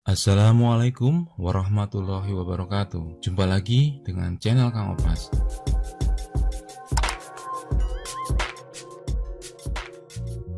Assalamualaikum warahmatullahi wabarakatuh. Jumpa lagi dengan channel Kang Opas.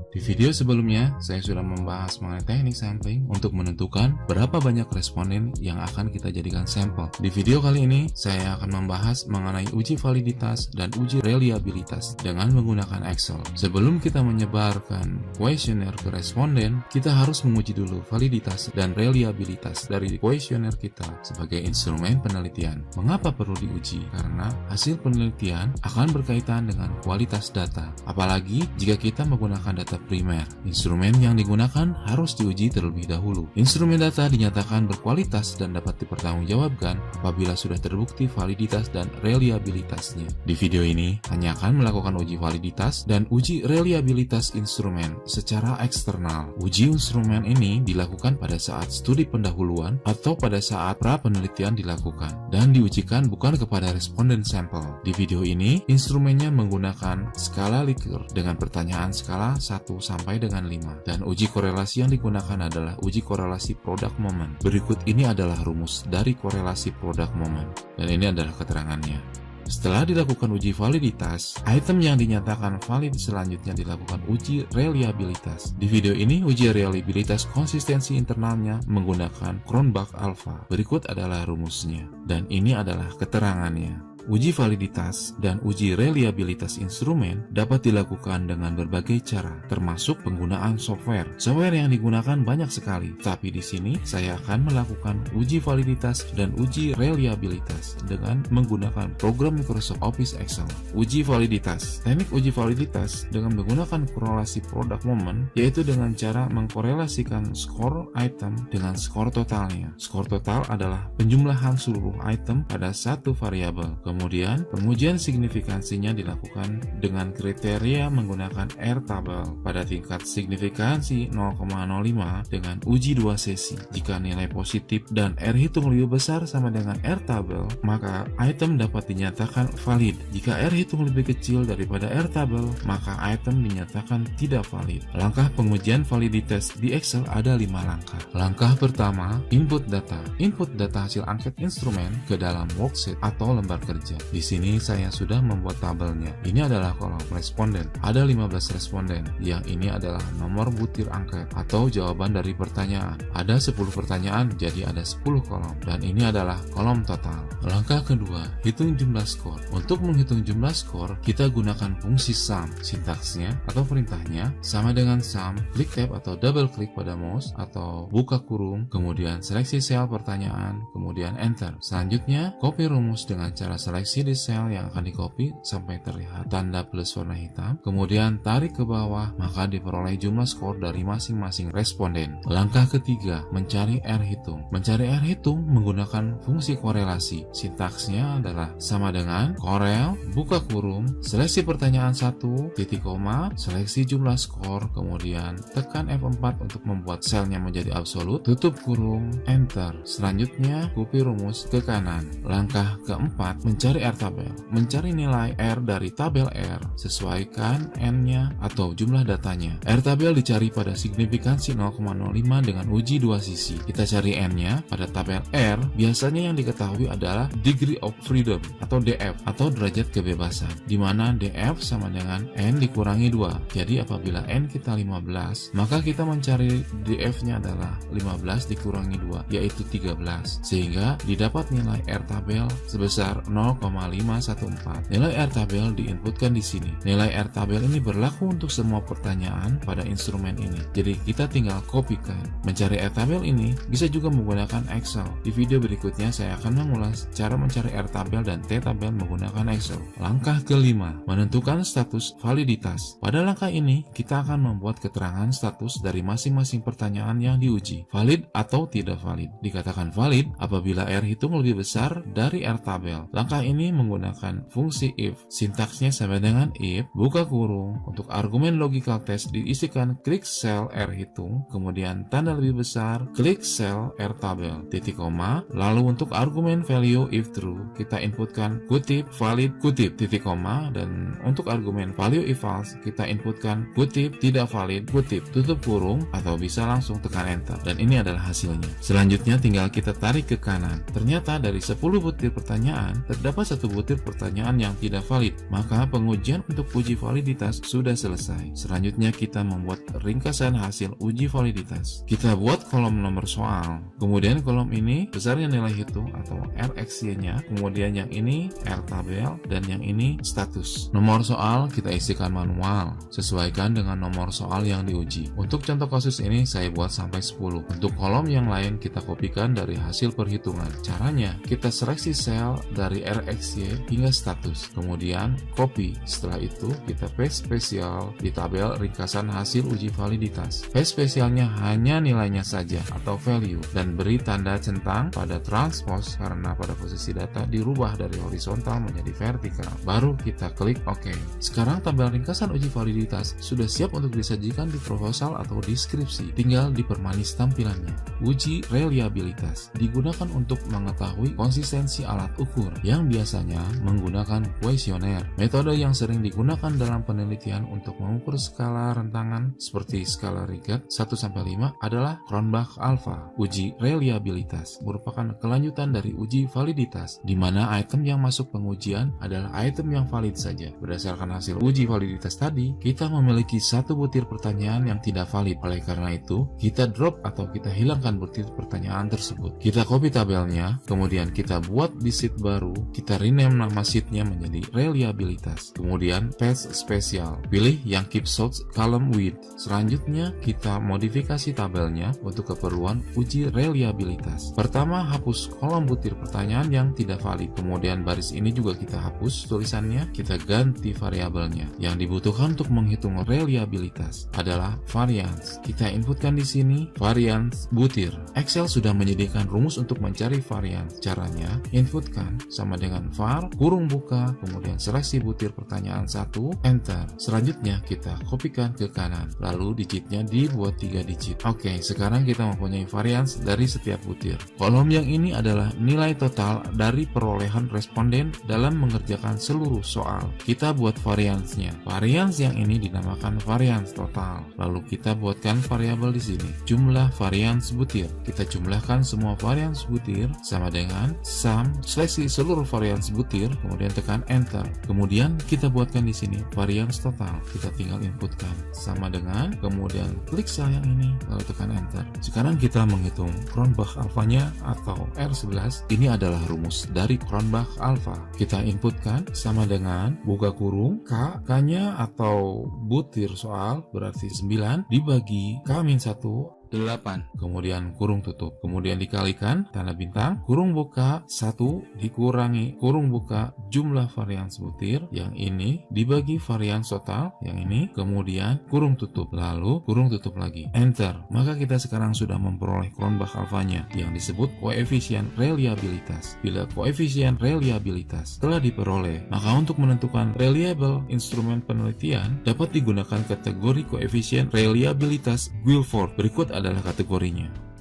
Di video sebelumnya, saya sudah membahas mengenai teknik sampling untuk menentukan berapa banyak responden yang akan kita jadikan sampel. Di video kali ini, saya akan membahas mengenai uji validitas dan uji reliabilitas dengan menggunakan Excel. Sebelum kita menyebarkan kuesioner ke responden, kita harus menguji dulu validitas dan reliabilitas dari kuesioner kita sebagai instrumen penelitian. Mengapa perlu diuji? Karena hasil penelitian akan berkaitan dengan kualitas data, apalagi jika kita menggunakan data primer. Instrumen yang digunakan harus diuji terlebih dahulu. Instrumen data dinyatakan berkualitas dan dapat dipertanggungjawabkan apabila sudah terbukti validitas dan reliabilitasnya. Di video ini hanya akan melakukan uji validitas dan uji reliabilitas instrumen secara eksternal. Uji instrumen ini dilakukan pada saat studi pendahuluan atau pada saat pra penelitian dilakukan dan diujikan bukan kepada responden sampel. Di video ini, instrumennya menggunakan skala Likert dengan pertanyaan skala 1 sampai dengan 5 dan uji korelasi yang digunakan adalah uji korelasi product moment. Berikut ini adalah rumus dari korelasi product moment dan ini adalah keterangannya. Setelah dilakukan uji validitas, item yang dinyatakan valid selanjutnya dilakukan uji reliabilitas. Di video ini, uji reliabilitas konsistensi internalnya menggunakan Cronbach alpha. Berikut adalah rumusnya dan ini adalah keterangannya. Uji validitas dan uji reliabilitas instrumen dapat dilakukan dengan berbagai cara, termasuk penggunaan software. Software yang digunakan banyak sekali, tapi di sini saya akan melakukan uji validitas dan uji reliabilitas dengan menggunakan program Microsoft Office Excel. Uji validitas. Teknik uji validitas dengan menggunakan korelasi product moment, yaitu dengan cara mengkorelasikan skor item dengan skor totalnya. Skor total adalah penjumlahan seluruh item pada satu variabel. Kemudian, pengujian signifikansinya dilakukan dengan kriteria menggunakan R-tabel pada tingkat signifikansi 0,05 dengan uji 2 sesi. Jika nilai positif dan R hitung lebih besar sama dengan R-tabel, maka item dapat dinyatakan valid. Jika R hitung lebih kecil daripada R-tabel, maka item dinyatakan tidak valid. Langkah pengujian validitas di Excel ada 5 langkah. Langkah pertama, input data. Input data hasil angket instrumen ke dalam worksheet atau lembar kerja. Di sini saya sudah membuat tabelnya. Ini adalah kolom responden. Ada 15 responden. Yang ini adalah nomor butir angket atau jawaban dari pertanyaan. Ada 10 pertanyaan, jadi ada 10 kolom. Dan ini adalah kolom total. Langkah kedua, hitung jumlah skor. Untuk menghitung jumlah skor, kita gunakan fungsi sum. Sintaksnya atau perintahnya sama dengan sum, klik tab atau double klik pada mouse atau buka kurung, kemudian seleksi sel pertanyaan, kemudian enter. Selanjutnya, copy rumus dengan cara seleksi di sel yang akan di-copy sampai terlihat tanda plus warna hitam, kemudian tarik ke bawah, maka diperoleh jumlah skor dari masing-masing responden. Langkah ketiga, mencari R hitung. Mencari R hitung menggunakan fungsi korelasi. Sintaksnya adalah sama dengan korel, buka kurung, seleksi pertanyaan 1, titik koma, seleksi jumlah skor, kemudian tekan F4 untuk membuat selnya menjadi absolut, tutup kurung, enter. Selanjutnya, copy rumus ke kanan. Langkah keempat, mencari R-tabel. Mencari nilai R dari tabel R, sesuaikan N-nya atau jumlah datanya. R-tabel dicari pada signifikansi 0,05 dengan uji 2 sisi. Kita cari N-nya pada tabel R, biasanya yang diketahui adalah degree of freedom atau DF atau derajat kebebasan, di mana DF sama dengan N dikurangi 2. Jadi apabila N kita 15, maka kita mencari DF-nya adalah 15 dikurangi 2, yaitu 13. Sehingga didapat nilai R-tabel sebesar 0,514. Nilai R-tabel diinputkan di sini. Nilai R-tabel ini berlaku untuk semua pertanyaan pada instrumen ini. Jadi kita tinggal kopikan. Mencari R-tabel ini bisa juga menggunakan Excel. Di video berikutnya saya akan mengulas cara mencari R-tabel dan T-tabel menggunakan Excel. Langkah kelima, menentukan status validitas. Pada langkah ini, kita akan membuat keterangan status dari masing-masing pertanyaan yang diuji. Valid atau tidak valid. Dikatakan valid apabila R hitung lebih besar dari R-tabel. Langkah Langkah ini menggunakan fungsi if. Sintaksnya sama dengan if, buka kurung, untuk argumen logical test diisikan klik sel R hitung, kemudian tanda lebih besar, klik sel R tabel, titik koma, lalu untuk argumen value if true, kita inputkan kutip, valid, kutip, titik koma, dan untuk argumen value if false, kita inputkan kutip, tidak valid, kutip, tutup kurung, atau bisa langsung tekan enter. Dan ini adalah hasilnya. Selanjutnya tinggal kita tarik ke kanan. Ternyata dari 10 butir pertanyaan, terdapat satu butir pertanyaan yang tidak valid, maka pengujian untuk uji validitas sudah selesai. Selanjutnya kita membuat ringkasan hasil uji validitas. Kita buat kolom nomor soal, kemudian kolom ini besarnya nilai hitung atau RXY-nya, kemudian yang ini R tabel, dan yang ini status. Nomor soal kita isikan manual, sesuaikan dengan nomor soal yang diuji. Untuk contoh kasus ini saya buat sampai 10. Untuk kolom yang lain kita kopikan dari hasil perhitungan. Caranya, kita seleksi sel dari RXY hingga status, kemudian copy. Setelah itu, kita paste spesial di tabel ringkasan hasil uji validitas. Paste spesialnya hanya nilainya saja atau value, dan beri tanda centang pada transpose karena pada posisi data dirubah dari horizontal menjadi vertikal. Baru kita klik OK. Sekarang tabel ringkasan uji validitas sudah siap untuk disajikan di proposal atau deskripsi. Tinggal dipermanis tampilannya. Uji reliabilitas digunakan untuk mengetahui konsistensi alat ukur yang biasanya menggunakan kuesioner. Metode yang sering digunakan dalam penelitian untuk mengukur skala rentangan seperti skala Riget 1-5 adalah Cronbach alpha. Uji reliabilitas merupakan kelanjutan dari uji validitas, di mana item yang masuk pengujian adalah item yang valid saja. Berdasarkan hasil uji validitas tadi, kita memiliki satu butir pertanyaan yang tidak valid. Oleh karena itu, kita drop atau kita hilangkan butir pertanyaan tersebut. Kita copy tabelnya, kemudian kita buat di sheet baru, kita rename nama sheetnya menjadi reliabilitas. Kemudian paste spesial, pilih yang keep short column width. Selanjutnya kita modifikasi tabelnya untuk keperluan uji reliabilitas. Pertama, hapus kolom butir pertanyaan yang tidak valid. Kemudian baris ini juga kita hapus tulisannya, kita ganti variabelnya. Yang dibutuhkan untuk menghitung reliabilitas adalah variance. Kita inputkan di sini variance butir. Excel sudah menyediakan rumus untuk mencari variance. Caranya, inputkan sama dengan var, kurung buka, kemudian seleksi butir pertanyaan 1, enter. Selanjutnya kita kopikan ke kanan, lalu digitnya dibuat 3 digit. Oke, sekarang kita mempunyai variance dari setiap butir. Kolom yang ini adalah nilai total dari perolehan responden dalam mengerjakan seluruh soal. Kita buat variance-nya. Variance yang ini dinamakan variance total. Lalu kita buatkan variabel di sini, jumlah variance butir. Kita jumlahkan semua variance butir sama dengan sum, seleksi seluruh variance butir, kemudian tekan enter. Kemudian kita buatkan di sini variance total. Kita tinggal inputkan sama dengan, kemudian klik sel yang ini, lalu tekan enter. Sekarang kita menghitung Cronbach alpha-nya atau R11. Ini adalah rumus dari Cronbach alpha. Kita inputkan sama dengan buka kurung K-nya atau butir soal berarti 9 dibagi K-1 8, kemudian kurung tutup, kemudian dikalikan tanda bintang, kurung buka 1 dikurangi kurung buka jumlah varians butir yang ini dibagi varians total yang ini, kemudian kurung tutup, lalu kurung tutup lagi, enter. Maka kita sekarang sudah memperoleh Cronbach alpha-nya yang disebut koefisien reliabilitas. Bila koefisien reliabilitas telah diperoleh, maka untuk menentukan reliable instrumen penelitian dapat digunakan kategori koefisien reliabilitas Guilford. Berikut adalah kategorinya.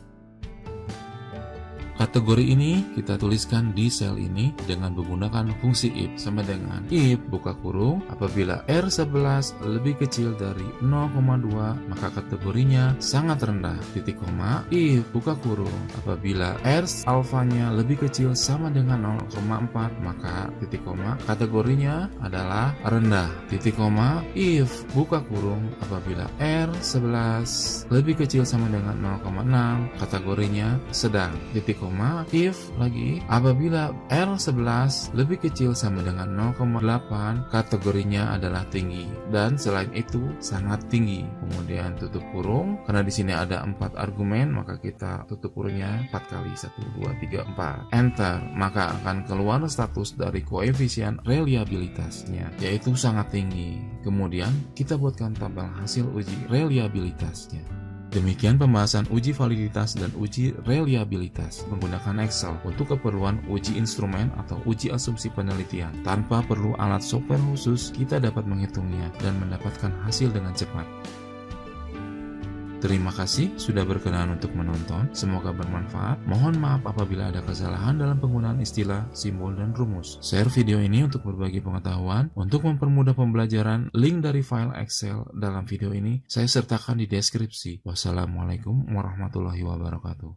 Kategori ini kita tuliskan di sel ini dengan menggunakan fungsi if sama dengan if buka kurung apabila R11 lebih kecil dari 0,2 maka kategorinya sangat rendah, titik koma, if buka kurung apabila R alfanya lebih kecil sama dengan 0,4 maka titik koma kategorinya adalah rendah, titik koma, if buka kurung apabila R11 lebih kecil sama dengan 0,6 kategorinya sedang, titik koma, if lagi apabila R11 lebih kecil sama dengan 0,8 kategorinya adalah tinggi, dan selain itu sangat tinggi. Kemudian tutup kurung, karena di sini ada 4 argumen maka kita tutup kurungnya 4 kali, 1, 2, 3, 4, enter. Maka akan keluar status dari koefisien reliabilitasnya yaitu sangat tinggi. Kemudian kita buatkan tabel hasil uji reliabilitasnya. Demikian pembahasan uji validitas dan uji reliabilitas menggunakan Excel untuk keperluan uji instrumen atau uji asumsi penelitian. Tanpa perlu alat software khusus, kita dapat menghitungnya dan mendapatkan hasil dengan cepat. Terima kasih sudah berkenan untuk menonton, semoga bermanfaat. Mohon maaf apabila ada kesalahan dalam penggunaan istilah, simbol, dan rumus. Share video ini untuk berbagi pengetahuan, untuk mempermudah pembelajaran. Link dari file Excel dalam video ini saya sertakan di deskripsi. Wassalamualaikum warahmatullahi wabarakatuh.